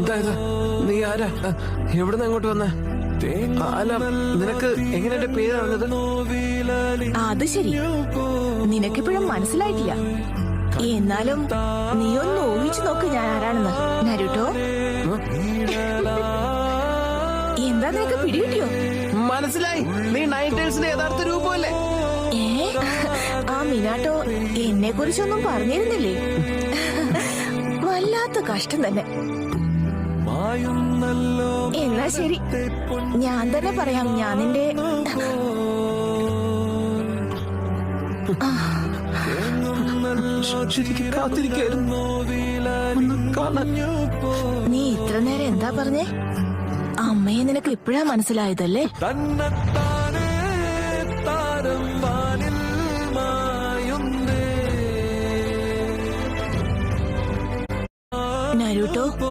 എന്താ ഇത്? നീ ആരാ? എവിടുന്ന് അങ്ങോട്ട് വന്ന? അല്ല, നിനക്ക് എങ്ങനെ എന്റെ പേര് അറിഞ്ഞത്? അത് ശരി, നിനക്കിപ്പോഴും മനസ്സിലായിട്ടില്ല. എന്നാലും നീ ഒന്ന് ഊഹിച്ചു നോക്ക് ഞാൻ ആരാണെന്ന്. നരുട്ടോ, എന്താ നിനക്ക് പിടികിട്ടിയോ? മനസ്സിലായി, നീ നൈൻറ്റേഴ്സിന്റെ യഥാർത്ഥ രൂപമല്ലേ? ആ മിനാട്ടോ എന്നെ കുറിച്ചൊന്നും പറഞ്ഞിരുന്നില്ലേ? വല്ലാത്ത കഷ്ടം തന്നെ. എന്നാ ശരി, ഞാൻ തന്നെ പറയാം. ഞാൻ നിന്റെ നീ ഇത്ര നേരം എന്താ പറഞ്ഞേ? അമ്മയെ നിനക്ക് ഇപ്പോഴാ മനസ്സിലായതല്ലേ? നരുട്ടോ,